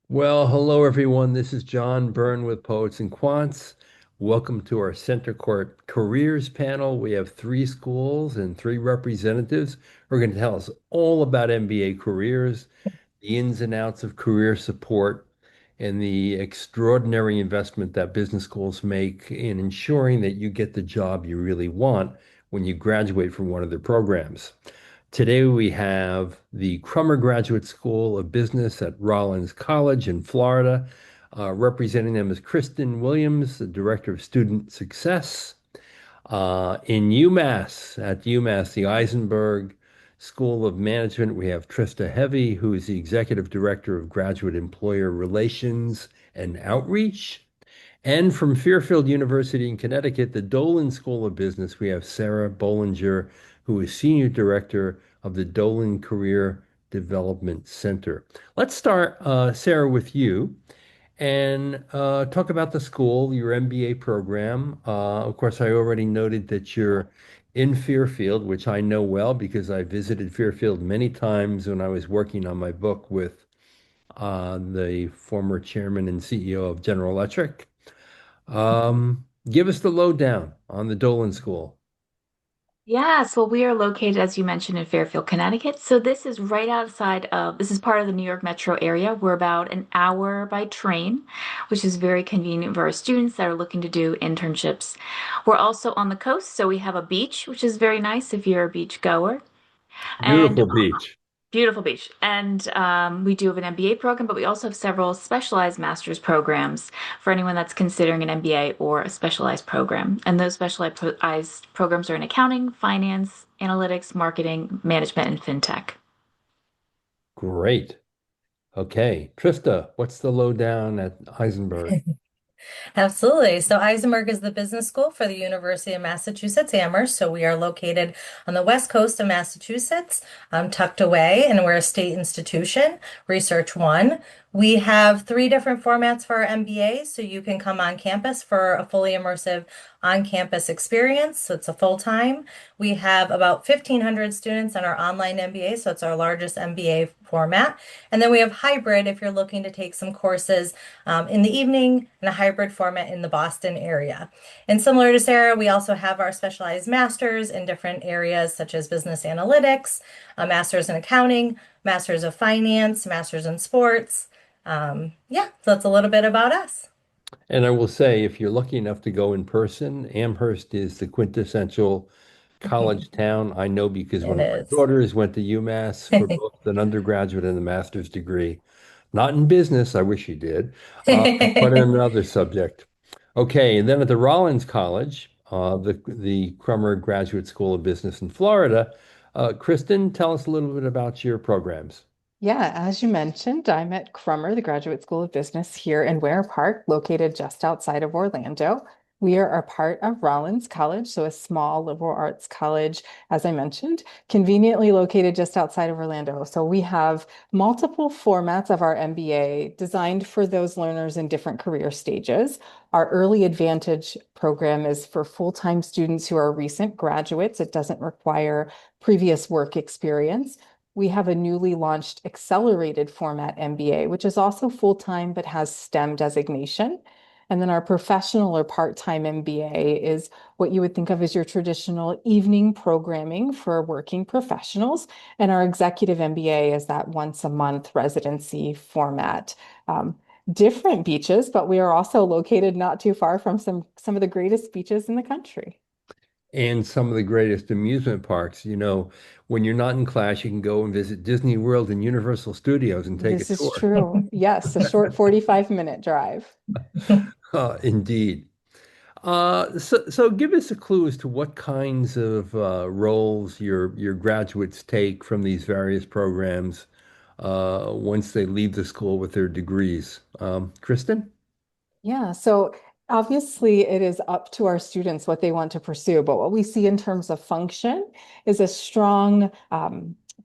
Well, hello everyone. This is John Byrne with Poets and Quants. Welcome to our Center Court Careers panel. We have three schools and three representatives who are going to tell us all about MBA careers, the ins and outs of career support, and the extraordinary investment that business schools make in ensuring that you get the job you really want when you graduate from one of their programs. Today we have the Crummer Graduate School of Business at Rollins College in Florida. Representing them is Kristen Williams, the Director of Student Success. In UMass, at UMass, the Isenberg School of Management, we have Trista Heavy, who is the Executive Director of Graduate Employer Relations and Outreach. And from Fairfield University in Connecticut, the Dolan School of Business, we have Sarah Bollinger, who is Senior Director of the Dolan Career Development Center. Let's start, Sarah, with you and talk about the school, your MBA program. Of course, I already noted that you're in Fairfield, which I know well because I visited Fairfield many times when I was working on my book with the former chairman and CEO of General Electric. Give us the lowdown on the Dolan School. Yes, well, we are located, as you mentioned, in Fairfield, Connecticut. So this is part of the New York metro area. We're about an hour by train, which is very convenient for our students that are looking to do internships. We're also on the coast, so we have a beach, which is very nice if you're a beach goer. And Beautiful beach. beautiful beach. And we do have an MBA program, but we also have several specialized master's programs for anyone that's considering an MBA or a specialized program. And those specialized programs are in accounting, finance, analytics, marketing, management, and fintech. Great. Okay. Trista, what's the lowdown at Heisenberg? Absolutely. So Isenberg is the business school for the University of Massachusetts Amherst. So we are located on the west coast of Massachusetts, tucked away, and we're a state institution, Research One. We have three different formats for our MBA, so you can come on campus for a fully immersive on-campus experience. So it's a full-time. We have about 1,500 students in our online MBA, so it's our largest MBA format. And then we have hybrid if you're looking to take some courses in the evening in a hybrid format in the Boston area. And similar to Sarah, we also have our specialized masters in different areas such as business analytics, a master's in accounting, master's of finance, master's in sports. Yeah, so that's a little bit about us. And I will say, if you're lucky enough to go in person, Amherst is the quintessential college town. I know because one It of my is. daughters went to UMass for both an undergraduate and a master's degree. Not in business, I wish she did, but in another subject. Okay, and then at the Rollins College, the Crummer Graduate School of Business in Florida, Kristen, tell us a little bit about your programs. Yeah, as you mentioned, I'm at Crummer, the Graduate School of Business here in Ware Park, located just outside of Orlando. We are a part of Rollins College, so a small liberal arts college, as I mentioned, conveniently located just outside of Orlando. So we have multiple formats of our MBA designed for those learners in different career stages. Our Early Advantage program is for full-time students who are recent graduates. It doesn't require previous work experience. We have a newly launched accelerated format MBA, which is also full-time but has STEM designation. And then our professional or part-time MBA is what you would think of as your traditional evening programming for working professionals. And our executive MBA is that once a month residency format. Different beaches, but we are also located not too far from some of the greatest beaches in the country. And some of the greatest amusement parks. When you're not in class, you can go and visit Disney World and Universal Studios and take a This is tour. true. Yes, a short 45-minute drive. Indeed. So give us a clue as to what kinds of roles your graduates take from these various programs once they leave the school with their degrees. Kristen? Yeah, so obviously it is up to our students what they want to pursue, but what we see in terms of function is a strong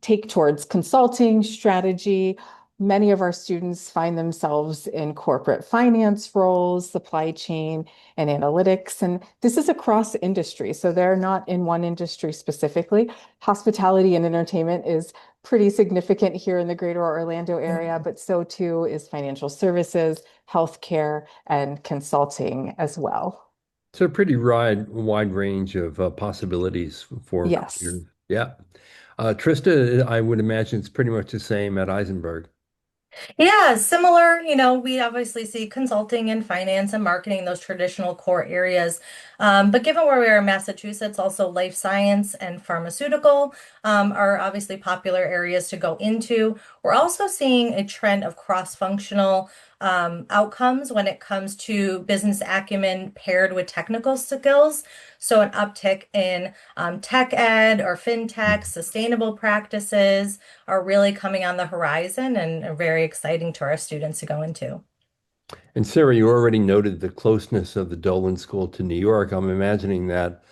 take towards consulting, strategy, Many of our students find themselves in corporate finance roles, supply chain, and analytics. And this is across industry. So they're not in one industry specifically. Hospitality and entertainment is pretty significant here in the greater Orlando area, but so too is financial services, healthcare, and consulting as well. So a pretty wide range of possibilities for Yes. career. Yeah. Trista, I would imagine it's pretty much the same at Isenberg. Yeah, similar. We obviously see consulting and finance and marketing, those traditional core areas. But given where we are in Massachusetts, also life science and pharmaceutical are obviously popular areas to go into. We're also seeing a trend of cross-functional outcomes when it comes to business acumen paired with technical skills. So an uptick in tech ed or fintech, sustainable practices are really coming on the horizon and are very exciting to our students to go into. And Sarah, you already noted the closeness of the Dolan School to New York. I'm imagining that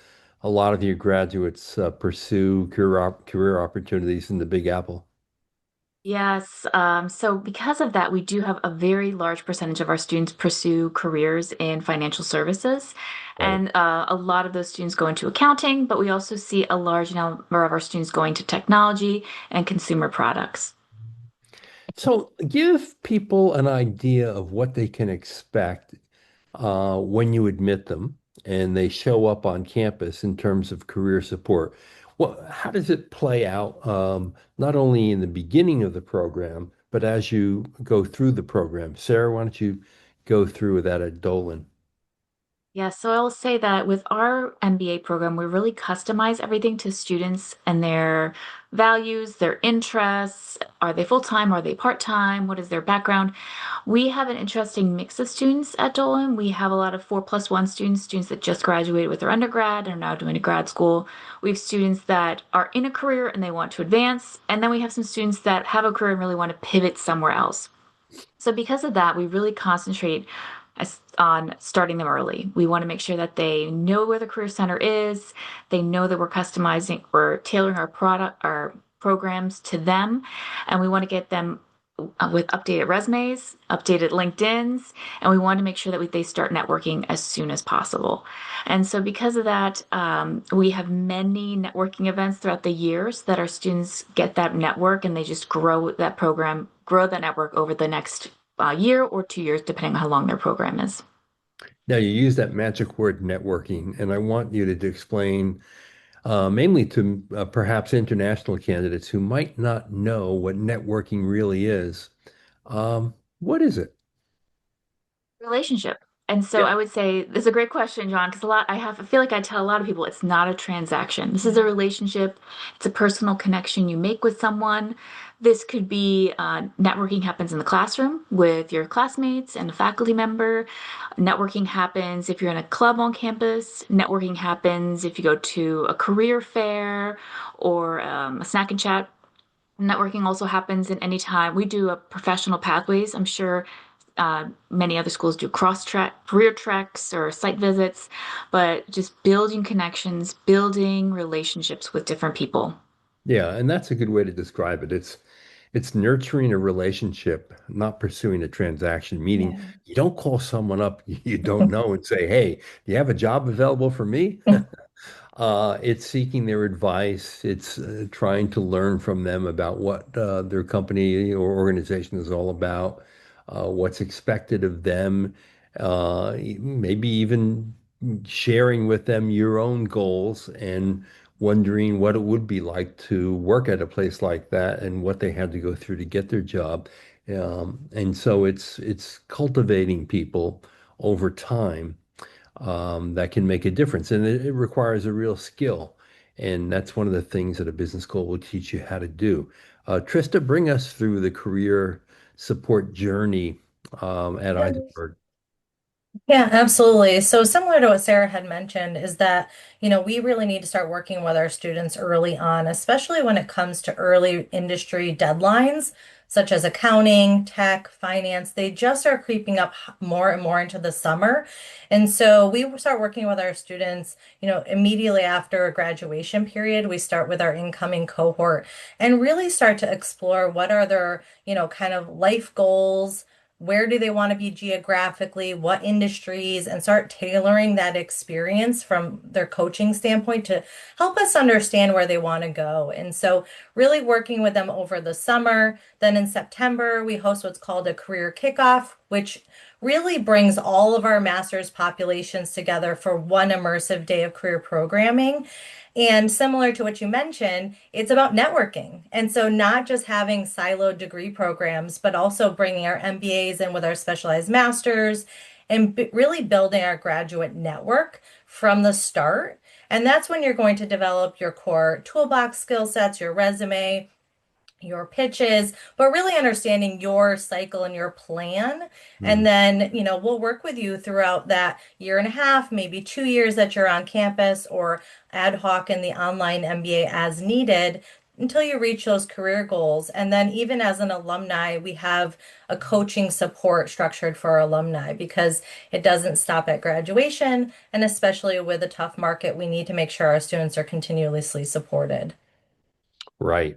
a lot of your graduates pursue career opportunities in the Big Apple. Yes, so because of that, we do have a very large percentage of our students pursue careers in financial services, Right. and a lot of those students go into accounting, but we also see a large number of our students going to technology and consumer products. So give people an idea of what they can expect when you admit them and they show up on campus in terms of career support. Well, how does it play out, not only in the beginning of the program, but as you go through the program? Sarah, why don't you go through that at Dolan? Yeah, so I'll say that with our MBA program, we really customize everything to students and their values, their interests. Are they full-time? Are they part-time? What is their background? We have an interesting mix of students at Dolan. We have a lot of 4+1 students, students that just graduated with their undergrad and are now doing a grad school. We have students that are in a career and they want to advance. And then we have some students that have a career and really want to pivot somewhere else. So because of that, we really concentrate on starting them early. We want to make sure that they know where the Career Center is. They know that we're tailoring our product, our programs to them, and we want to get them with updated resumes, updated LinkedIn's, and we want to make sure that they start networking as soon as possible. And so, because of that, we have many networking events throughout the years that our students get that network and they just grow that program, grow that network over the next year or 2 years, depending on how long their program is. Now, you use that magic word networking, and I want you to explain, mainly to perhaps international candidates who might not know what networking really is. What is it? Relationship. And so Yeah. I would say this is a great question, John, because I feel like I tell a lot of people it's not a transaction. This is a relationship. It's a personal connection you make with someone. This could be networking happens in the classroom with your classmates and a faculty member. Networking happens if you're in a club on campus. Networking happens if you go to a career fair or a snack and chat. Networking also happens in any time. We do a professional pathways. I'm sure many other schools do cross track career treks or site visits, but just building connections, building relationships with different people. Yeah, and that's a good way to describe it. It's nurturing a relationship, not pursuing a transaction, meaning Yeah. you don't call someone up you don't know and say, "Hey, do you have a job available for me?" It's seeking their advice. It's trying to learn from them about what their company or organization is all about, what's expected of them, maybe even sharing with them your own goals and wondering what it would be like to work at a place like that and what they had to go through to get their job. And so it's cultivating people over time that can make a difference. And it requires a real skill. And that's one of the things that a business school will teach you how to do. Trista, bring us through the career support journey at Isenberg. Yeah, absolutely. So similar to what Sarah had mentioned is that, we really need to start working with our students early on, especially when it comes to early industry deadlines. such as accounting, tech, finance. They just are creeping up more and more into the summer. And so we start working with our students, immediately after a graduation period. We start with our incoming cohort and really start to explore what are their, kind of life goals. Where do they want to be geographically? What industries? And start tailoring that experience from their coaching standpoint to help us understand where they want to go. And so, really working with them over the summer. Then in September, we host what's called a career kickoff, which really brings all of our master's populations together for one immersive day of career programming. And similar to what you mentioned, it's about networking. And so, not just having siloed degree programs, but also bringing our MBAs in with our specialized masters and really building our graduate network from the start. And that's when you're going to develop your core toolbox skill sets, your resume, your pitches, but really understanding your cycle and your plan. And Mm. then, we'll work with you throughout that year and a half, maybe 2 years that you're on campus or ad hoc in the online MBA as needed until you reach those career goals. And then even as an alumni, we have a coaching support structured for our alumni because it doesn't stop at graduation. And especially with a tough market, we need to make sure our students are continuously supported. Right.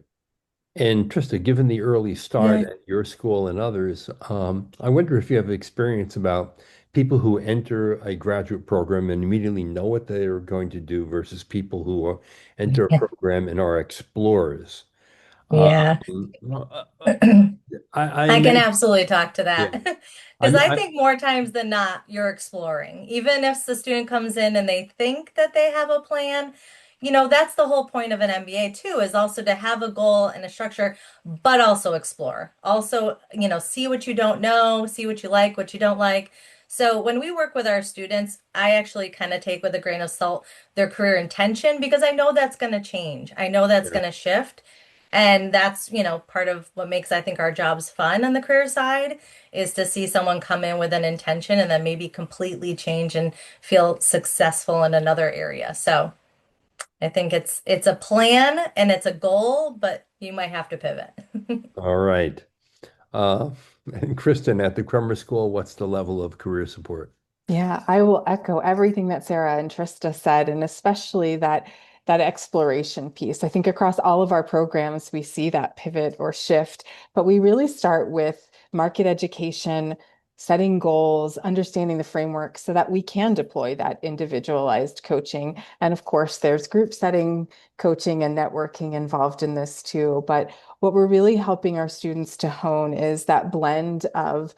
And Trista, given the early start Yeah. at your school and others, I wonder if you have experience about people who enter a graduate program and immediately know what they are going to do versus people who enter a program and are explorers. Um, Yeah. uh, uh, I I can imagine, absolutely talk to yeah, that. I, Because I I, think more times than not, you're exploring. Even if the student comes in and they think that they have a plan, that's the whole point of an MBA too, is also to have a goal and a structure, but also explore. Also, see what you don't know, see what you like, what you don't like. So when we work with our students, I actually kind of take with a grain of salt their career intention because I know that's going to change. I know that's yeah. going to shift. And that's, part of what makes, I think, our jobs fun on the career side is to see someone come in with an intention and then maybe completely change and feel successful in another area. So I think it's a plan and it's a goal, but you might have to pivot. All right. Uh, and Kristen, at the Crummer School, what's the level of career support? Yeah, I will echo everything that Sarah and Trista said, and especially that exploration piece. I think across all of our programs, we see that pivot or shift, but we really start with market education, setting goals, understanding the framework so that we can deploy that individualized coaching. And of course, there's group setting, coaching, and networking involved in this too. But what we're really helping our students to hone is that blend of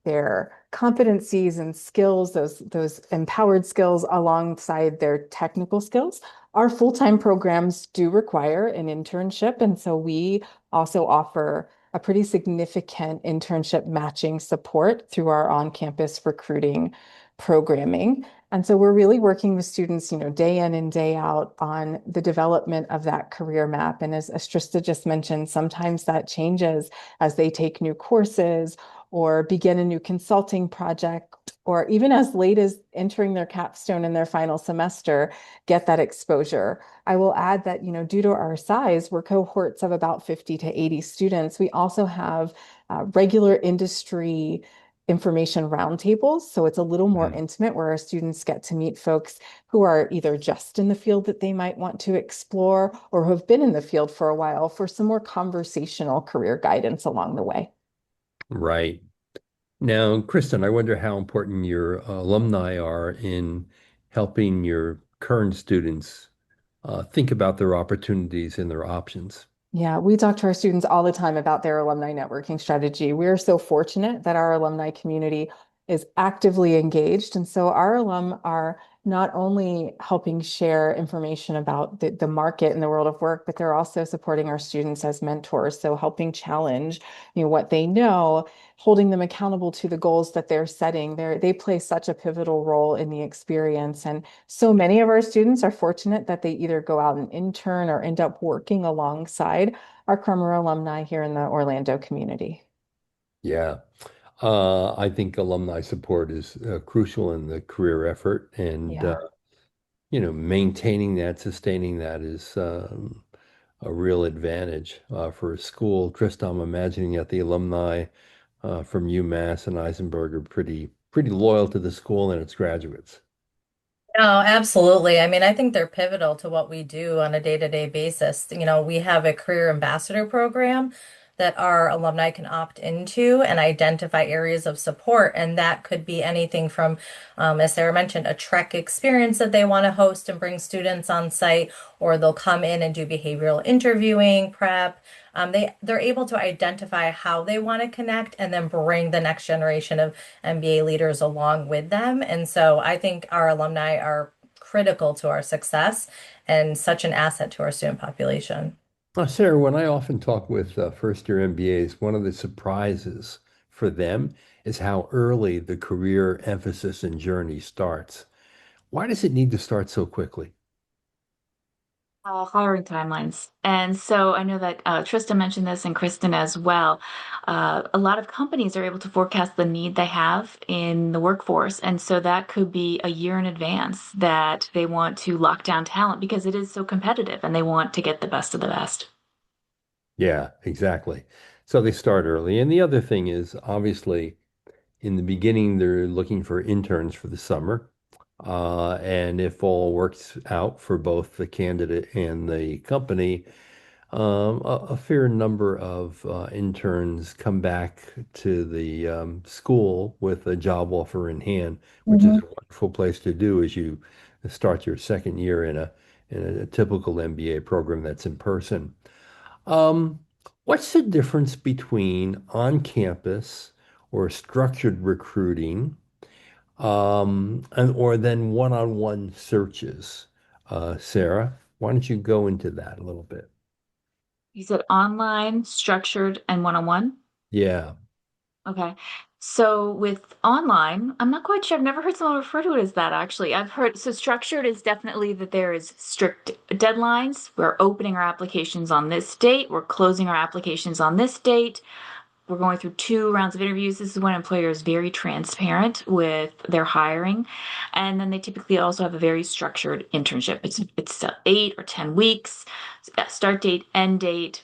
their competencies and skills, those empowered skills alongside their technical skills. Our full-time programs do require an internship, and so we also offer a pretty significant internship matching support through our on-campus recruiting programming. And so we're really working with students, day in and day out on the development of that career map. And as Trista just mentioned, sometimes that changes as they take new courses or begin a new consulting project, or even as late as entering their capstone in their final semester, get that exposure. I will add that, due to our size, we're cohorts of about 50 to 80 students. We also have regular industry information roundtables. So it's a little more Mm. intimate where our students get to meet folks who are either just in the field that they might want to explore or who have been in the field for a while for some more conversational career guidance along the way. Right. Now, Kristen, I wonder how important your alumni are in helping your current students think about their opportunities and their options. Yeah, we talk to our students all the time about their alumni networking strategy. We're so fortunate that our alumni community is actively engaged. And so our alum are not only helping share information about the market and the world of work, but they're also supporting our students as mentors. So helping challenge, what they know, holding them accountable to the goals that they're setting. They play such a pivotal role in the experience. And so many of our students are fortunate that they either go out and intern or end up working alongside our Crummer alumni here in the Orlando community. Yeah. I think alumni support is crucial in the career effort, and Yeah. maintaining that, sustaining that is a real advantage for a school. Trista, I'm imagining that the alumni from UMass and Isenberg are pretty loyal to the school and its graduates. No, absolutely. I mean, I think they're pivotal to what we do on a day-to-day basis. We have a career ambassador program that our alumni can opt into and identify areas of support. And that could be anything from, as Sarah mentioned, a Trek experience that they want to host and bring students on site, or they'll come in and do behavioral interviewing, prep. They're able to identify how they want to connect and then bring the next generation of MBA leaders along with them. And so I think our alumni are critical to our success and such an asset to our student population. Sarah, when I often talk with first year MBAs, one of the surprises for them is how early the career emphasis and journey starts. Why does it need to start so quickly? Hiring timelines. And so I know that Trista mentioned this and Kristen as well. A lot of companies are able to forecast the need they have in the workforce. And so that could be a year in advance that they want to lock down talent because it is so competitive and they want to get the best of the best. Yeah, exactly. So they start early. And the other thing is, obviously, in the beginning, they're looking for interns for the summer. And if all works out for both the candidate and the company, a fair number of interns come back to the school with a job offer in hand, which is Mhm. a wonderful place to do as you start your second year in a typical MBA program that's in person. Um, what's the difference between on-campus or structured recruiting, and or then one-on-one searches? Sarah, why don't you go into that a little bit? You said online, structured, and one-on-one. Yeah. Okay. So with online, I'm not quite sure. I've never heard someone refer to it as that actually. I've heard so structured is definitely that there is strict deadlines. We're opening our applications on this date. We're closing our applications on this date. We're going through 2 rounds of interviews. This is when an employer is very transparent with their hiring. And then they typically also have a very structured internship. It's 8 or 10 weeks, start date, end date.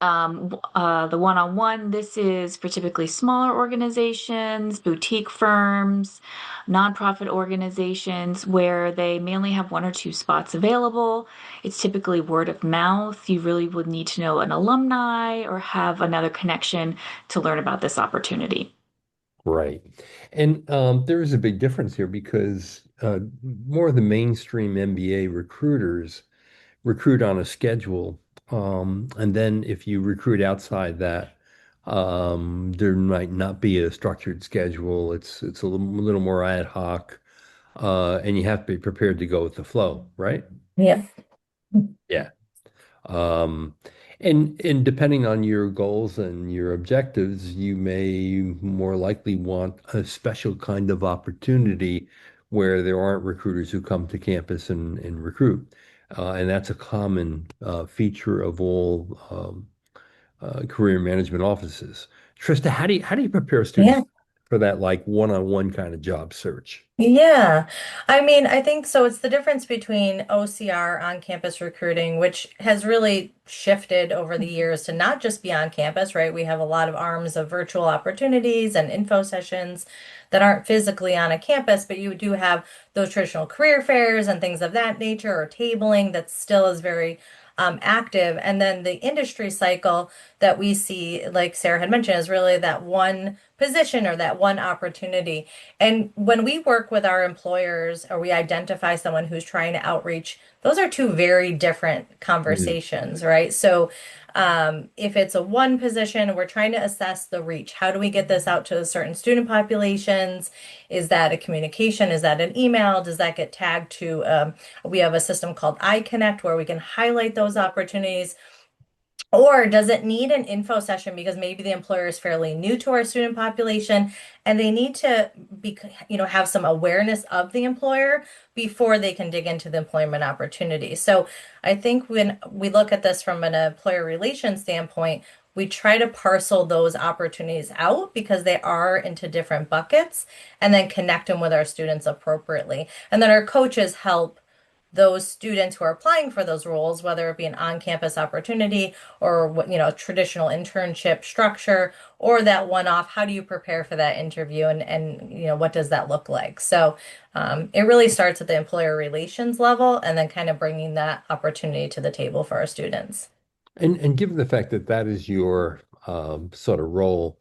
The one-on-one, this is for typically smaller organizations, boutique firms, nonprofit organizations where they may only have 1 or 2 spots available. It's typically word of mouth. You really would need to know an alumni or have another connection to learn about this opportunity. Right. And there is a big difference here because more of the mainstream MBA recruiters recruit on a schedule. And then if you recruit outside that, there might not be a structured schedule. It's little more ad hoc, and you have to be prepared to go with the flow, right? Yeah. Yeah. Um, and depending on your goals and your objectives, you may more likely want a special kind of opportunity where there aren't recruiters who come to campus and recruit. And that's a common feature of all career management offices. Trista, how do you prepare students Yeah. for that like one-on-one kind of job search? Yeah. I mean, I think so. It's the difference between OCR on-campus recruiting, which has really shifted over the years to not just be on campus, right? We have a lot of arms of virtual opportunities and info sessions that aren't physically on a campus, but you do have those traditional career fairs and things of that nature, or tabling that still is very active. And then the industry cycle that we see, like Sarah had mentioned, is really that one position or that one opportunity. And when we work with our employers or we identify someone who's trying to outreach, those are two very different Mm. conversations, right? So, if it's a one position, we're trying to assess the reach. How do we get this out to certain student populations? Is that a communication? Is that an email? Does that get tagged to? We have a system called iConnect where we can highlight those opportunities. Or does it need an info session because maybe the employer is fairly new to our student population and they need to be, have some awareness of the employer before they can dig into the employment opportunity. So I think when we look at this from an employer relations standpoint, we try to parcel those opportunities out because they are into different buckets and then connect them with our students appropriately. And then our coaches help those students who are applying for those roles, whether it be an on-campus opportunity or what, a traditional internship structure or that one-off, how do you prepare for that interview and what does that look like? So it really starts at the employer relations level and then kind of bringing that opportunity to the table for our students. And given the fact that that is your sort of role,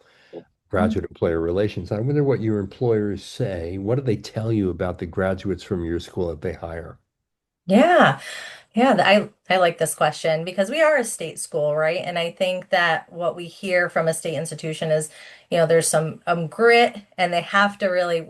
graduate employer relations, I wonder what your employers say. What do they tell you about the graduates from your school that they hire? Yeah. Yeah, I like this question because we are a state school, right? And I think that what we hear from a state institution is, there's some grit and they have to really,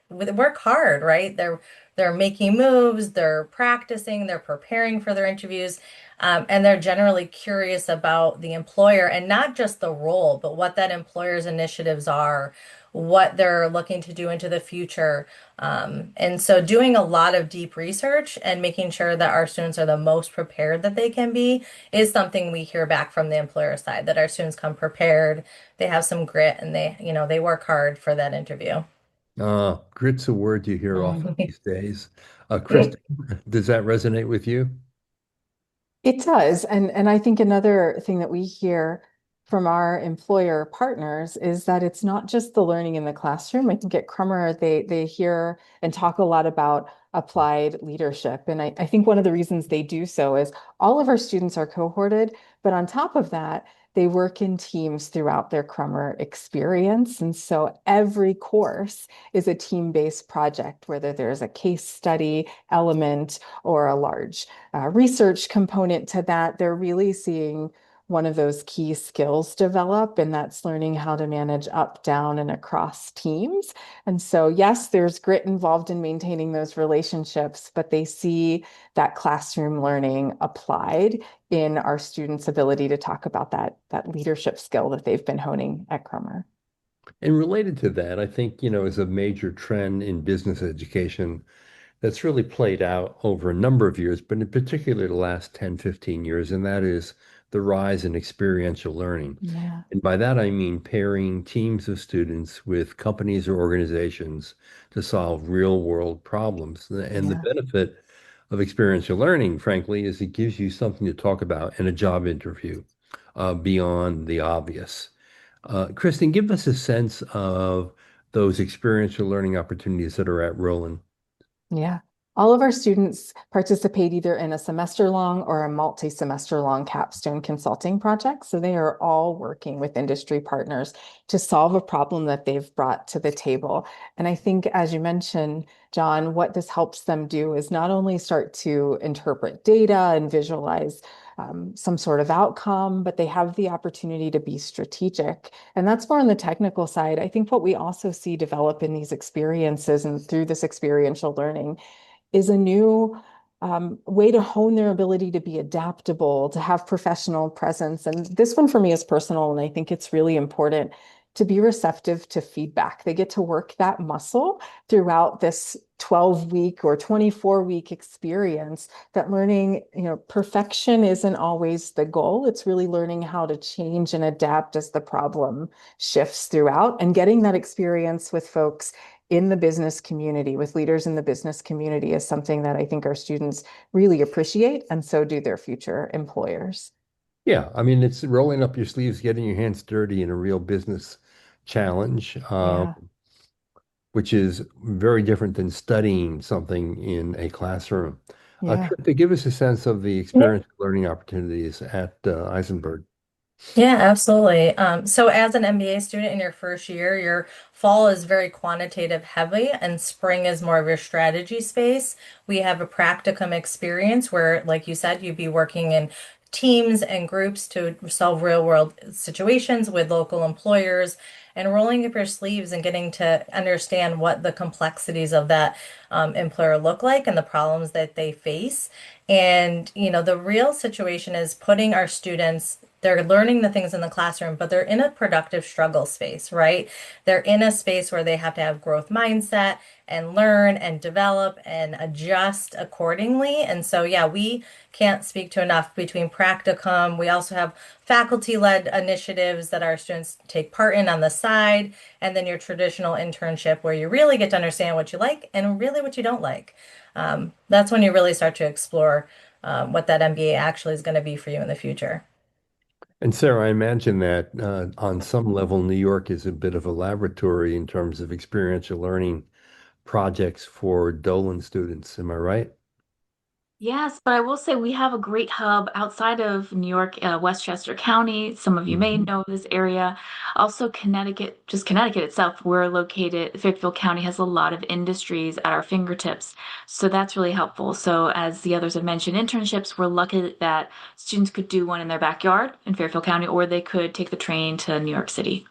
work hard, right? They're making moves, they're practicing, they're preparing for their interviews, and they're generally curious about the employer and not just the role, but what that employer's initiatives are, what they're looking to do into the future. And so doing a lot of deep research and making sure that our students are the most prepared that they can be is something we hear back from the employer side, that our students come prepared, they have some grit, and they work hard for that interview. Grit's a word you hear often Mhm. these days. Kristen, does that resonate with you? It does. And I think another thing that we hear from our employer partners is that it's not just the learning in the classroom. I think at Crummer, they hear and talk a lot about applied leadership. And I think one of the reasons they do so is all of our students are cohorted, but on top of that, they work in teams throughout their Crummer experience. And so every course is a team-based project, whether there's a case study element or a large research component to that. They're really seeing one of those key skills develop, and that's learning how to manage up, down, and across teams. And so, yes, there's grit involved in maintaining those relationships, but they see that classroom learning applied in our students' ability to talk about that leadership skill that they've been honing at Crummer. And related to that, I think, is a major trend in business education that's really played out over a number of years, but in particular the last 10, 15 years, and that is the rise in experiential learning. Yeah, And by that, I mean pairing teams of students with companies or organizations to solve real world problems. And the yeah. benefit of experiential learning, frankly, is it gives you something to talk about in a job interview beyond the obvious. Kristen, give us a sense of those experiential learning opportunities that are at Roland. Yeah. All of our students participate either in a semester long or a multi-semester long capstone consulting project. So they are all working with industry partners to solve a problem that they've brought to the table. And I think, as you mentioned, John, what this helps them do is not only start to interpret data and visualize some sort of outcome, but they have the opportunity to be strategic. And that's more on the technical side. I think what we also see develop in these experiences and through this experiential learning is a new way to hone their ability to be adaptable, to have professional presence. And this one for me is personal, and I think it's really important to be receptive to feedback. They get to work that muscle throughout this 12-week or 24-week experience. That learning, perfection isn't always the goal. It's really learning how to change and adapt as the problem shifts throughout, and getting that experience with folks in the business community, with leaders in the business community, is something that I think our students really appreciate, and so do their future employers. Yeah, I mean, it's rolling up your sleeves, getting your hands dirty in a real business challenge, Yeah, which is very different than studying something in a classroom. yeah. Trip, to give us a sense of the experience learning opportunities at Isenberg. Yeah, absolutely. So as an MBA student in your first year, your fall is very quantitative heavy and spring is more of your strategy space. We have a practicum experience where, like you said, you'd be working in teams and groups to solve real world situations with local employers and rolling up your sleeves and getting to understand what the complexities of that employer look like and the problems that they face. And, the real situation is putting our students They're learning the things in the classroom, but they're in a productive struggle space, right? They're in a space where they have to have growth mindset and learn and develop and adjust accordingly. And so, yeah, we can't speak to enough between practicum. We also have faculty-led initiatives that our students take part in on the side, and then your traditional internship where you really get to understand what you like and really what you don't like. That's when you really start to explore what that MBA actually is going to be for you in the future. And Sarah, I imagine that on some level, New York is a bit of a laboratory in terms of experiential learning projects for Dolan students. Am I right? Yes, but I will say we have a great hub outside of New York, Westchester County. Some of you may Mhm. know this area. Also, Connecticut, just Connecticut itself, we're located, Fairfield County has a lot of industries at our fingertips. So that's really helpful. So, as the others have mentioned, internships, we're lucky that students could do one in their backyard in Fairfield County, or they could take the train to New York City.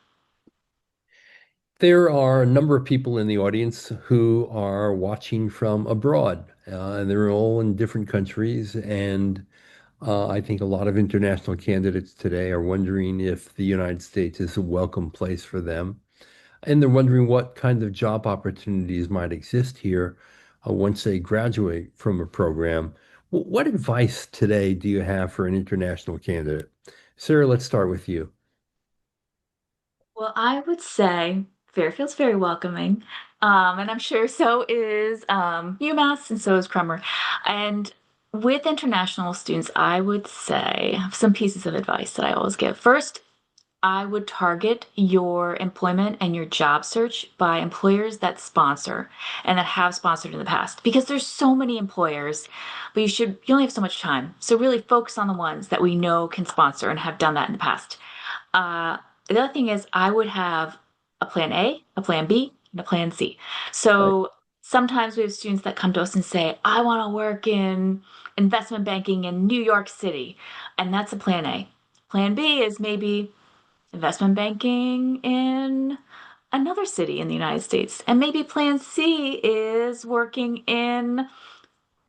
There are a number of people in the audience who are watching from abroad, and they're all in different countries. And I think a lot of international candidates today are wondering if the United States is a welcome place for them. And they're wondering what kind of job opportunities might exist here once they graduate from a program. What advice today do you have for an international candidate? Sarah, let's start with you. Well, I would say Fairfield's very welcoming. And I'm sure so is UMass and so is Crummer. And with international students, I would say some pieces of advice that I always give. First, I would target your employment and your job search by employers that sponsor and that have sponsored in the past because there's so many employers, but you only have so much time. So really focus on the ones that we know can sponsor and have done that in the past. Uh, the other thing is, I would have a plan A, a plan B, and a plan C. Right. So sometimes we have students that come to us and say, I want to work in investment banking in New York City. And that's a plan A. Plan B is maybe investment banking in another city in the United States. And maybe plan C is working in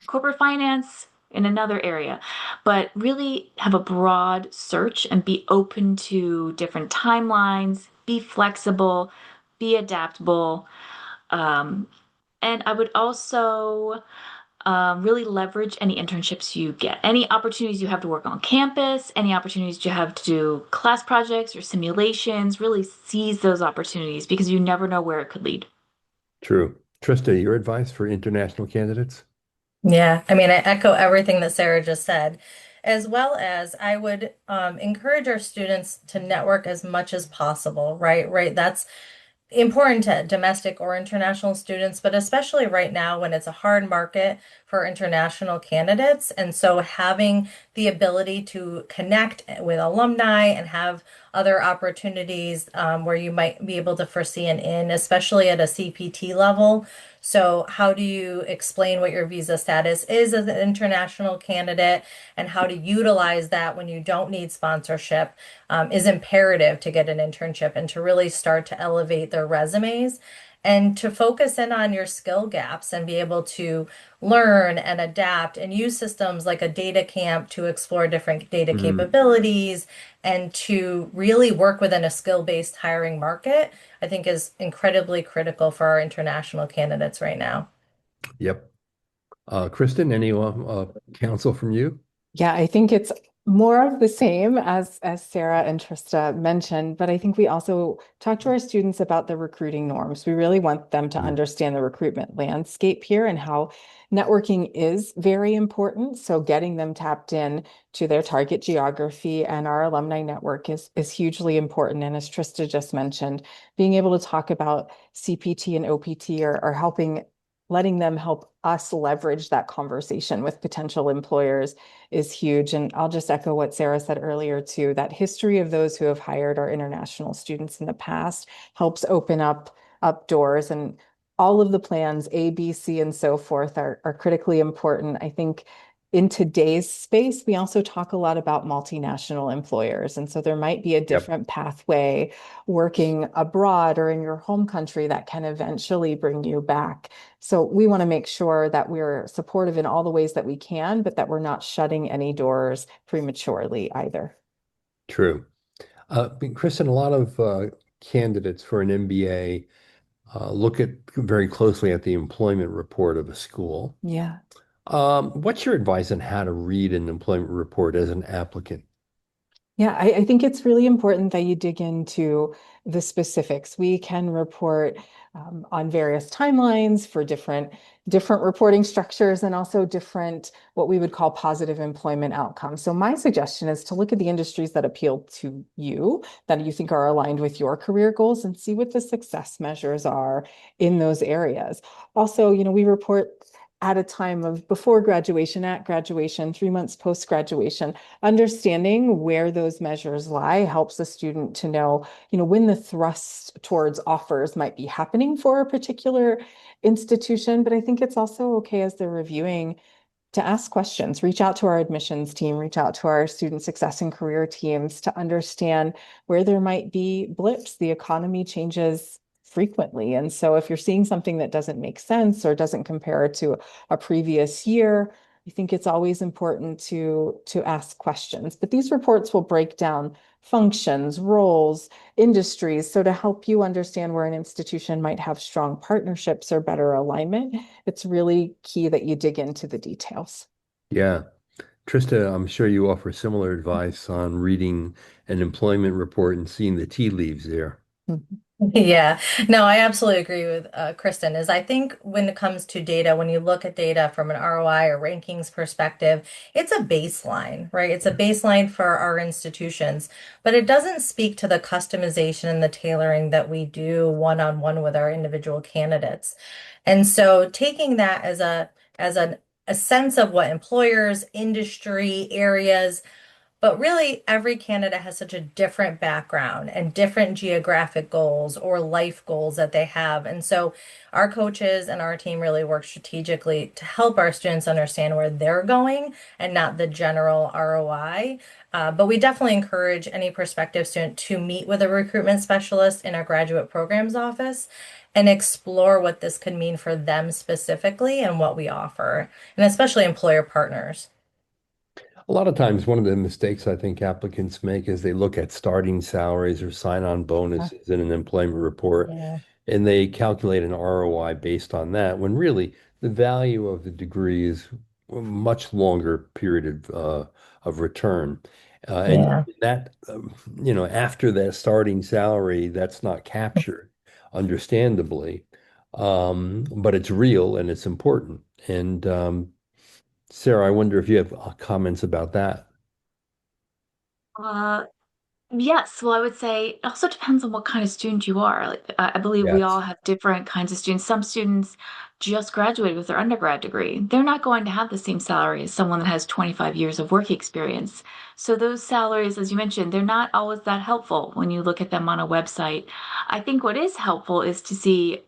corporate finance in another area, but really have a broad search and be open to different timelines, be flexible, be adaptable. Um, and I would also really leverage any internships you get, any opportunities you have to work on campus, any opportunities you have to do class projects or simulations. Really seize those opportunities because you never know where it could lead. True. Trista, your advice for international candidates? Yeah, I mean, I echo everything that Sarah just said, as well as I would encourage our students to network as much as possible, right? Right. That's important to domestic or international students, but especially right now when it's a hard market for international candidates. And so having the ability to connect with alumni and have other opportunities where you might be able to foresee an in, especially at a CPT level. So how do you explain what your visa status is as an international candidate and how to utilize that when you don't need sponsorship? Is imperative to get an internship and to really start to elevate their resumes and to focus in on your skill gaps and be able to learn and adapt and use systems like a data camp to explore different data Mhm. capabilities and to really work within a skill-based hiring market, I think is incredibly critical for our international candidates right now. Yep. Kristen, any counsel from you? Yeah, I think it's more of the same as Sarah and Trista mentioned, but I think we also talk to our students about the recruiting norms. We really want them to Mm. understand the recruitment landscape here and how networking is very important. So getting them tapped in to their target geography and our alumni network is hugely important. And as Trista just mentioned, being able to talk about CPT and OPT or helping letting them help us leverage that conversation with potential employers is huge. And I'll just echo what Sarah said earlier too, that history of those who have hired our international students in the past helps open up doors, and all of the plans A, B, C, and so forth are critically important. I think in today's space, we also talk a lot about multinational employers. And so there might be a Yep. different pathway working abroad or in your home country that can eventually bring you back. So we want to make sure that we're supportive in all the ways that we can, but that we're not shutting any doors prematurely either. True. Kristen, a lot of candidates for an MBA look at very closely at the employment report of a school. Yeah. What's your advice on how to read an employment report as an applicant? Yeah, I think it's really important that you dig into the specifics. We can report on various timelines for different reporting structures and also different what we would call positive employment outcomes. So my suggestion is to look at the industries that appeal to you, that you think are aligned with your career goals, and see what the success measures are in those areas. Also, we report at a time of before graduation, at graduation, 3 months post graduation. Understanding where those measures lie helps a student to know, when the thrust towards offers might be happening for a particular institution. But I think it's also okay as they're reviewing to ask questions, reach out to our admissions team, reach out to our student success and career teams to understand where there might be blips. The economy changes frequently. And so if you're seeing something that doesn't make sense or doesn't compare to a previous year, I think it's always important to ask questions. But these reports will break down functions, roles, industries. So to help you understand where an institution might have strong partnerships or better alignment, it's really key that you dig into the details. Yeah. Trista, I'm sure you offer similar advice on reading an employment report and seeing the tea leaves there. Mhm. Yeah, no, I absolutely agree with Kristen. Is I think when it comes to data, when you look at data from an ROI or rankings perspective, it's a baseline, right? It's a baseline for our institutions, but it doesn't speak to the customization and the tailoring that we do one-on-one with our individual candidates. And so taking that as a sense of what employers, industry, areas, but really, every candidate has such a different background and different geographic goals or life goals that they have. And so, our coaches and our team really work strategically to help our students understand where they're going and not the general ROI. But we definitely encourage any prospective student to meet with a recruitment specialist in our graduate programs office and explore what this could mean for them specifically and what we offer, and especially employer partners. A lot of times, one of the mistakes I think applicants make is they look at starting salaries or sign-on bonuses in an employment report, Yeah. and they calculate an ROI based on that, when really the value of the degree is a much longer period of return. And Yeah. that, after that starting salary, that's not captured, understandably. But it's real and it's important. And Sarah, I wonder if you have comments about that. Uh, Yes, well, I would say it also depends on what kind of student you are. Like, I believe we all Yes. have different kinds of students. Some students just graduated with their undergrad degree. They're not going to have the same salary as someone that has 25 years of work experience. So those salaries, as you mentioned, they're not always that helpful when you look at them on a website. I think what is helpful is to see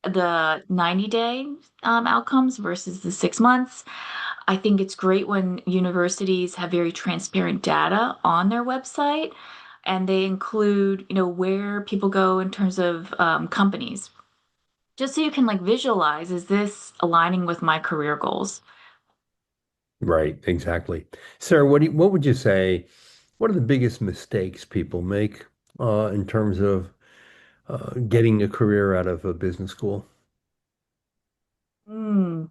the 90-day outcomes versus the 6 months. I think it's great when universities have very transparent data on their website and they include, where people go in terms of companies, just so you can like visualize, is this aligning with my career goals? Right, exactly. Sarah, what would you say? What are the biggest mistakes people make in terms of getting a career out of a business school? Hmm,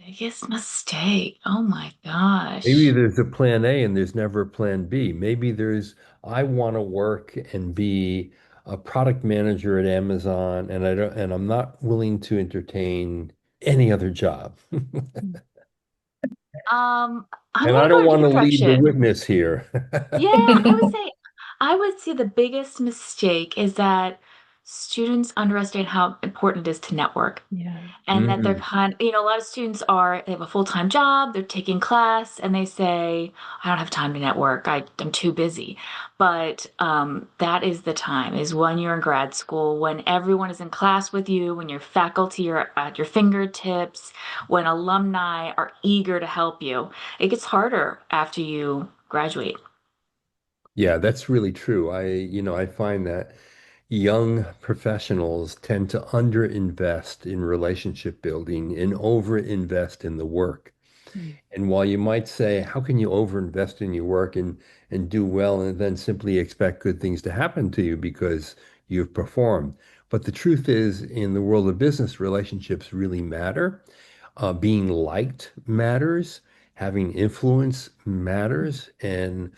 biggest mistake. Oh my Maybe gosh. there's a plan A and there's never a plan B. Maybe I want to work and be a product manager at Amazon, and I'm not willing to entertain any other job. I'm And gonna I go don't in a want to different lead the direction. witness here. Yeah, I would say the biggest mistake is that students underestimate how important it is to network. Yeah. And that they're Mm, a lot of students they have a full-time job, they're taking class, and they say, I don't have time to network. I'm too busy. But that is the time, is when you're in grad school, when everyone is in class with you, when your faculty are at your fingertips, when alumni are eager to help you. It gets harder after you graduate. yeah, that's really true. I find that young professionals tend to underinvest in relationship building and overinvest in the work. Mm. And while you might say, how can you overinvest in your work and do well and then simply expect good things to happen to you because you've performed? But the truth is, in the world of business, relationships really matter. Being liked matters. Having influence matters. And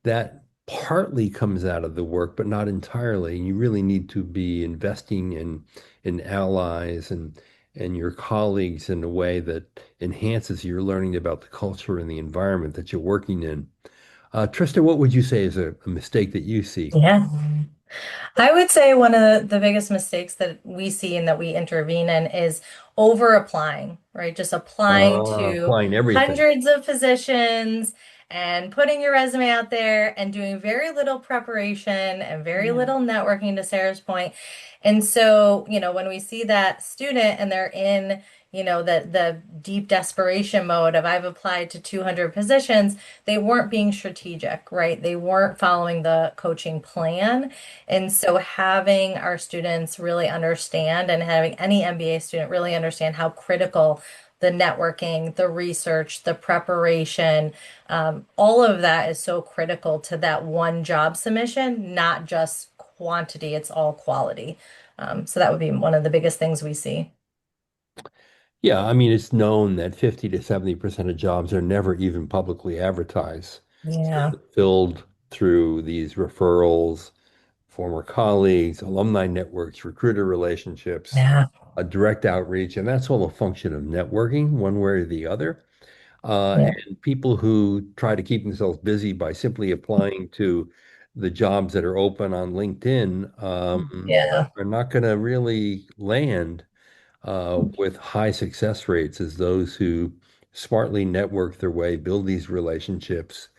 that partly comes out of the work, but not entirely. You really need to be investing in allies and your colleagues in a way that enhances your learning about the culture and the environment that you're working in. Trista, what would you say is a mistake that you see? Yeah. I would say one of the biggest mistakes that we see and that we intervene in is over applying, right? Just applying to Applying everything. hundreds of positions and putting your resume out there and doing very little preparation and very Yeah. little networking, to Sarah's point. And so, when we see that student and they're in, the deep desperation mode of I've applied to 200 positions, they weren't being strategic, right? They weren't following the coaching plan. And so having our students really understand and having any MBA student really understand how critical the networking, the research, the preparation, all of that is so critical to that one job submission, not just quantity, it's all quality. So that would be one of the biggest things we see. Yeah, I mean, it's known that 50 to 70% of jobs are never even publicly advertised. So Yeah. they're filled through these referrals, former colleagues, alumni networks, recruiter relationships, Yeah. a direct outreach, and that's all a function of networking, one way or the other. Yeah. And people who try to keep themselves busy by simply applying to the jobs that are open on LinkedIn Yeah. are not going to really land with high success rates as those who smartly network their way, build these relationships,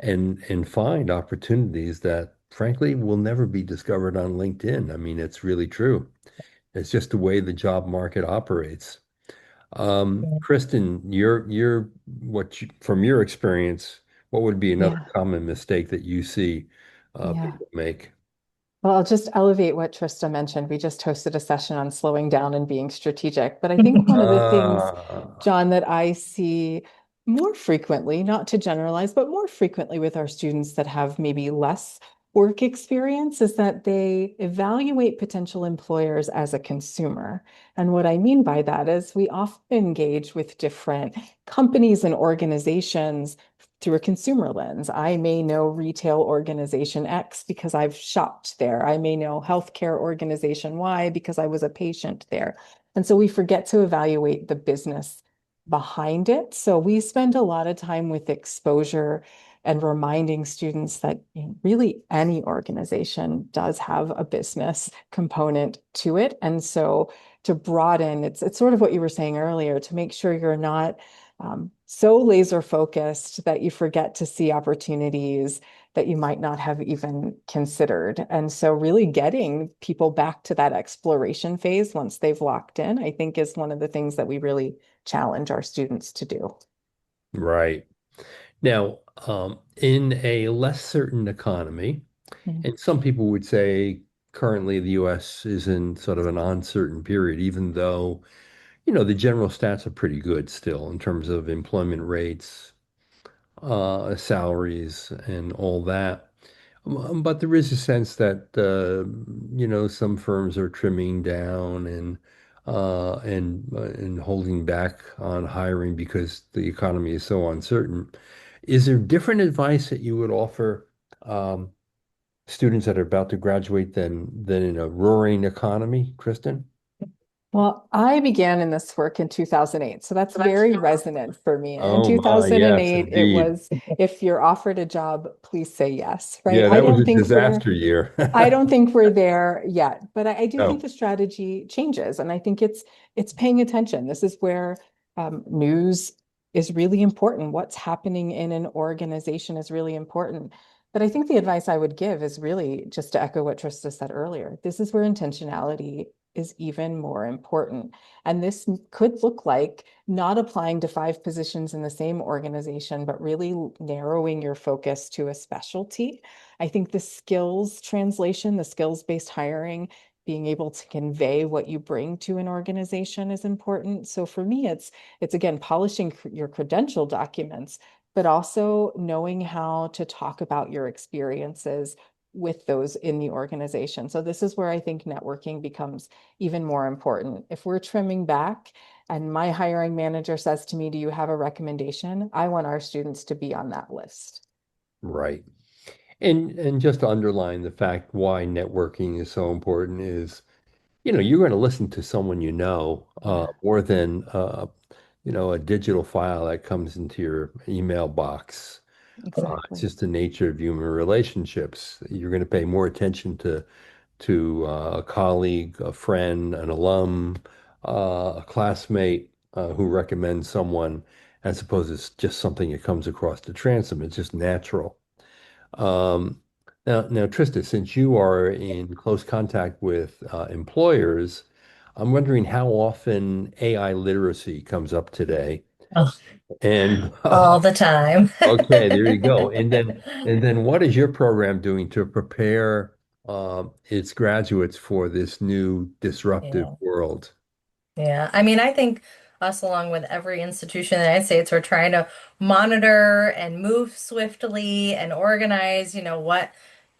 and find opportunities that frankly will never be discovered on LinkedIn. I mean, it's really true. It's just the way the job market operates. Kristen, from your experience, what would be another Yeah. common mistake that you see Yeah. people make? Well, I'll just elevate what Trista mentioned. We just hosted a session on slowing down and being strategic. But I think one of the things, Uh, John, that I see more frequently, not to generalize, but more frequently with our students that have maybe less work experience is that they evaluate potential employers as a consumer. And what I mean by that is we often engage with different companies and organizations through a consumer lens. I may know retail organization X because I've shopped there. I may know healthcare organization Y because I was a patient there. And so we forget to evaluate the business behind it. So we spend a lot of time with exposure and reminding students that really any organization does have a business component to it. And so to broaden, it's sort of what you were saying earlier, to make sure you're not so laser focused that you forget to see opportunities that you might not have even considered. And so really getting people back to that exploration phase once they've locked in, I think is one of the things that we really challenge our students to do. right. Now, in a less certain economy, Mm. and some people would say currently the US is in sort of an uncertain period, even though, the general stats are pretty good still in terms of employment rates, salaries, and all that. But there is a sense that some firms are trimming down and holding back on hiring because the economy is so uncertain. Is there different advice that you would offer um, students that are about to graduate than in a roaring economy, Kristen? Well, I began in this work in 2008, so that's very resonant for me. In Oh my, yes, 2008, it indeed. was if you're offered a job, please say yes, right? Yeah, that was a disaster year. I don't think we're there yet, but I do think No, the strategy changes, and I think it's paying attention. This is where news is really important. What's happening in an organization is really important. But I think the advice I would give is really just to echo what Trista said earlier. This is where intentionality is even more important. And this could look like not applying to 5 positions in the same organization, but really narrowing your focus to a specialty. I think the skills translation, the skills-based hiring being able to convey what you bring to an organization is important. So for me, it's again polishing your credential documents, but also knowing how to talk about your experiences with those in the organization. So this is where I think networking becomes even more important. If we're trimming back and my hiring manager says to me, "Do you have a recommendation?" I want our students to be on that list. Right. And just to underline the fact why networking is so important is, you're going to listen to someone Yeah, more than a digital file that comes into your email box. It's exactly. just the nature of human relationships. You're going to pay more attention to a colleague, a friend, an alum, a classmate who recommends someone, as opposed to just something that comes across the transom. It's just natural. Um, now, Trista, since you are in close contact with employers, I'm wondering how often AI literacy comes up today. Oh, And all the time. okay, there you go. And then what is your program doing to prepare its graduates for this new disruptive Yeah. world? Yeah, I mean, I think us, along with every institution in the United States, we're trying to monitor and move swiftly and organize,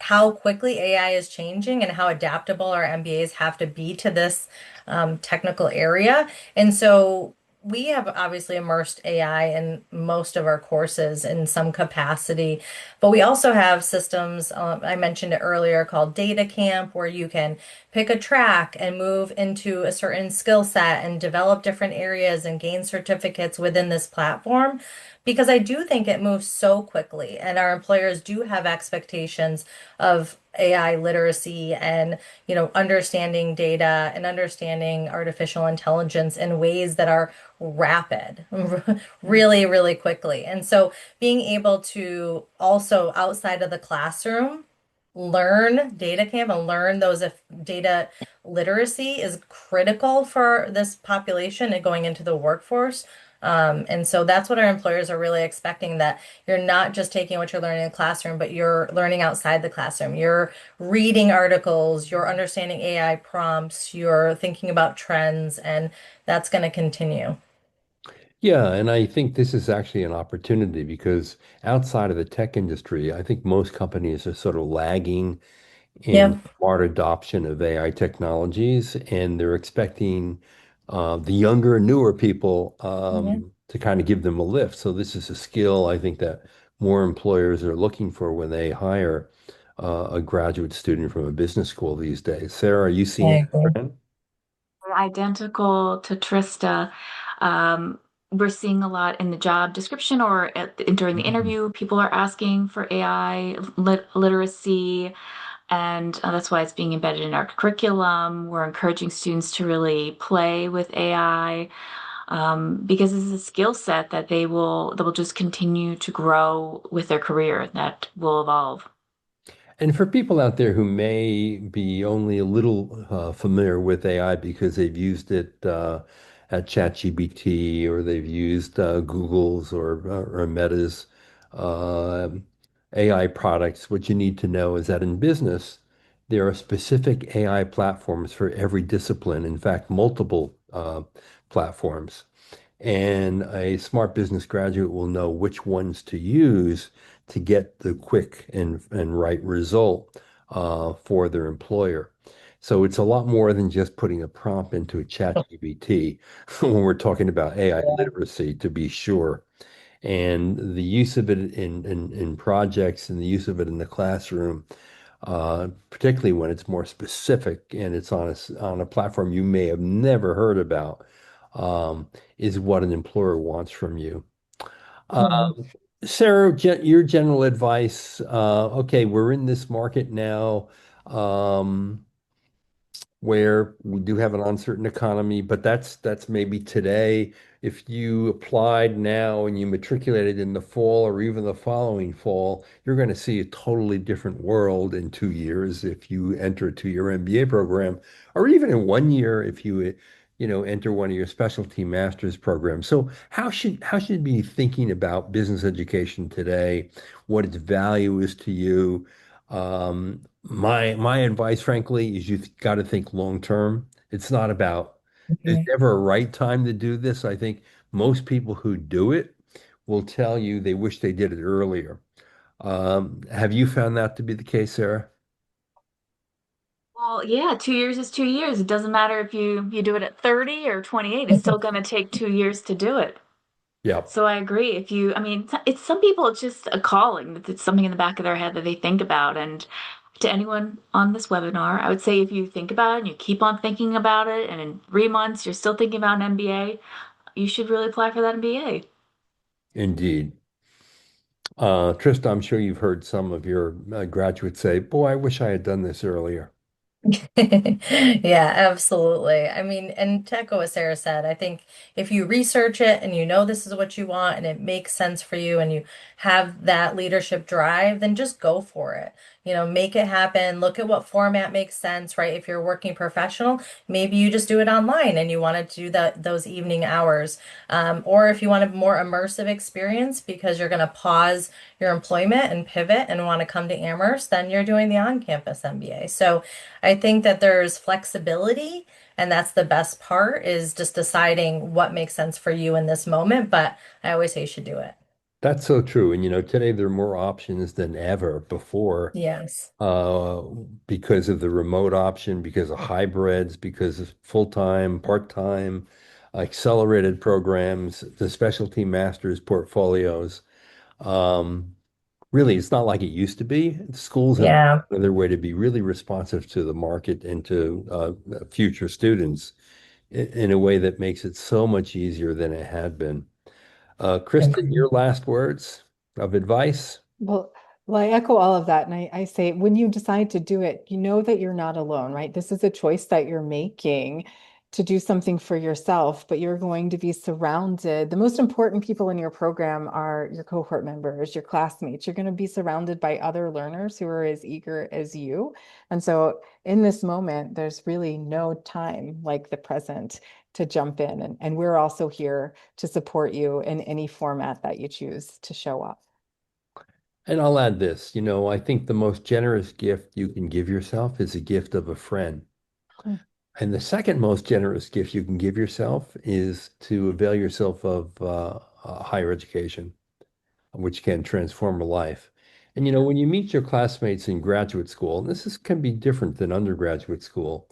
how quickly AI is changing and how adaptable our MBAs have to be to this technical area. And so we have obviously immersed AI in most of our courses in some capacity, but we also have systems, I mentioned it earlier, called Data Camp, where you can pick a track and move into a certain skill set and develop different areas and gain certificates within this platform. Because I do think it moves so quickly, and our employers do have expectations of AI literacy and, understanding data and understanding artificial intelligence in ways that are rapid, really, really quickly. And so being able to also outside of the classroom learn data camp and learn those if data literacy is critical for this population and going into the workforce. And so that's what our employers are really expecting, that you're not just taking what you're learning in the classroom, but you're learning outside the classroom. You're reading articles, you're understanding AI prompts, you're thinking about trends, and that's going to continue. Yeah, and I think this is actually an opportunity because outside of the tech industry, I think most companies are sort of lagging in Yep. smart adoption of AI technologies, and they're expecting the younger, newer people Yeah. to kind of give them a lift. So this is a skill I think that more employers are looking for when they hire a graduate student from a business school these days. Sarah, are you I seeing that agree. trend? Identical to Trista. Um, we're seeing a lot in the job description or during the Mhm. interview. People are asking for AI literacy, and that's why it's being embedded in our curriculum. We're encouraging students to really play with AI because this is a skill set that will just continue to grow with their career that will evolve. And for people out there who may be only a little familiar with AI because they've used it at ChatGPT or they've used Google's or Meta's uh, AI products, what you need to know is that in business, there are specific AI platforms for every discipline. In fact, multiple platforms. And a smart business graduate will know which ones to use to get the quick and right result for their employer. So it's a lot more than just putting a prompt into a chat GPT when we're talking about AI Yeah. literacy, to be sure. And the use of it in projects and the use of it in the classroom, particularly when it's more specific and it's on a platform you may have never heard about, is what an employer wants from you. Mhm. Sarah, your general advice, okay, we're in this market now. Um, where we do have an uncertain economy, but that's maybe today. If you applied now and you matriculated in the fall or even the following fall, you're going to see a totally different world in 2 years if you enter to your MBA program, or even in 1 year if you enter one of your specialty master's programs. So how should you be thinking about business education today, what its value is to you? My advice, frankly, is you've got to think long term. It's not about, there's Mhm. never a right time to do this. I think most people who do it will tell you they wish they did it earlier. Have you found that to be the case, Sarah? Well, yeah, 2 years is 2 years. It doesn't matter if you do it at 30 or 28, it's still going to take 2 years to do it. Yeah, So I agree. If you, I mean, it's some people, it's just a calling. It's something in the back of their head that they think about. And to anyone on this webinar, I would say if you think about it and you keep on thinking about it, and in 3 months you're still thinking about an MBA, you should really apply for that MBA. indeed. Trista, I'm sure you've heard some of your graduates say, "Boy, I wish I had done this earlier." Yeah, absolutely. I mean, and to echo what Sarah said, I think if you research it and you know this is what you want and it makes sense for you and you have that leadership drive, then just go for it. Make it happen. Look at what format makes sense, right? If you're a working professional, maybe you just do it online and you want to do those evening hours. Or if you want a more immersive experience because you're going to pause your employment and pivot and want to come to Amherst, then you're doing the on-campus MBA. So I think that there's flexibility, and that's the best part is just deciding what makes sense for you in this moment. But I always say you should do it. That's so true. And today there are more options than ever before, Yes. uh, because of the remote option, because of hybrids, because of full-time, part-time, accelerated programs, the specialty masters portfolios. Um, Really, it's not like it used to be. Schools have Yeah. another way to be really responsive to the market and to future students in a way that makes it so much easier than it had been. Kristen, Agree. your last words of advice? Well, well, I echo all of that. And I say, when you decide to do it, you know that you're not alone, right? This is a choice that you're making to do something for yourself, but you're going to be surrounded. The most important people in your program are your cohort members, your classmates. You're going to be surrounded by other learners who are as eager as you. And so in this moment, there's really no time like the present to jump in. And we're also here to support you in any format that you choose to show up. And I'll add this, I think the most generous gift you can give yourself is a gift of a friend. Mm. And the second most generous gift you can give yourself is to avail yourself of higher education, which can transform a life. And when you meet your classmates in graduate school, and can be different than undergraduate school,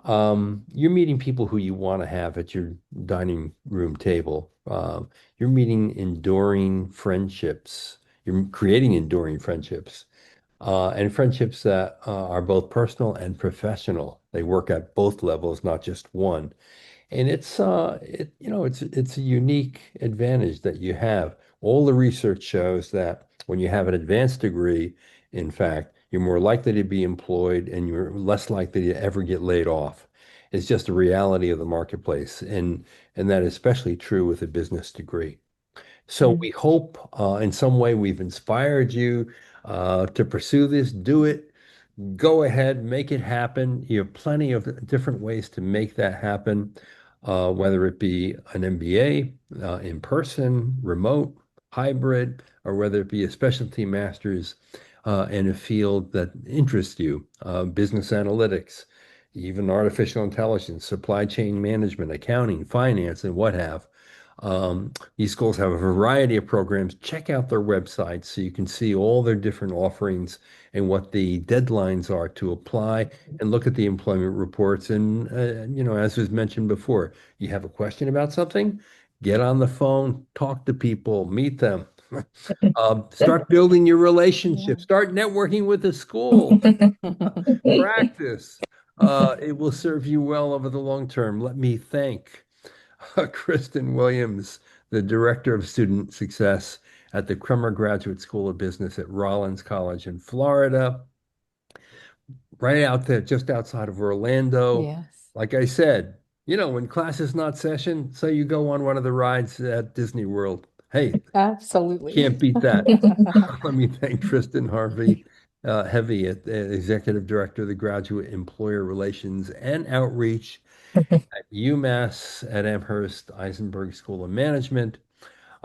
you're meeting people who you want to have at your dining room table. You're meeting enduring friendships. You're creating enduring friendships, and friendships that are both personal and professional. They work at both levels, not just one. And it's a unique advantage that you have. All the research shows that when you have an advanced degree, in fact, you're more likely to be employed and you're less likely to ever get laid off. It's just a reality of the marketplace, and that is especially true with a business degree. So Mm. we hope in some way we've inspired you to pursue this, do it. Go ahead, make it happen. You have plenty of different ways to make that happen, whether it be an MBA, in person, remote, hybrid, or whether it be a specialty master's in a field that interests you, business analytics, even artificial intelligence, supply chain management, accounting, finance, and what have. These schools have a variety of programs. Check out their websites so you can see all their different offerings and what the deadlines are to apply, and look at the employment reports. And, as was mentioned before, you have a question about something, get on the phone, talk to people, meet them. Start building your Yeah. relationships, start networking with the school, practice. It will serve you well over the long term. Let me thank Kristen Williams, the Director of Student Success at the Crummer Graduate School of Business at Rollins College in Florida, right out there, just outside of Orlando. Yes, Like I said, when class is not session, so you go on one of the rides at Disney World. Hey, absolutely. can't beat that. Let me thank Tristan Harvey, Heavy, Executive Director of the Graduate Employer Relations and Outreach at UMass at Amherst Isenberg School of Management.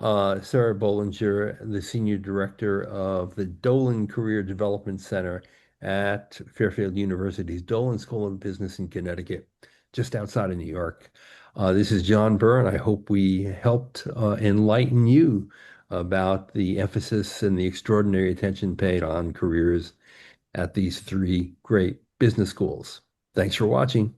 Sarah Bollinger, the Senior Director of the Dolan Career Development Center at Fairfield University's Dolan School of Business in Connecticut, just outside of New York. This is John Byrne. I hope we helped enlighten you about the emphasis and the extraordinary attention paid on careers at these three great business schools. Thanks for watching.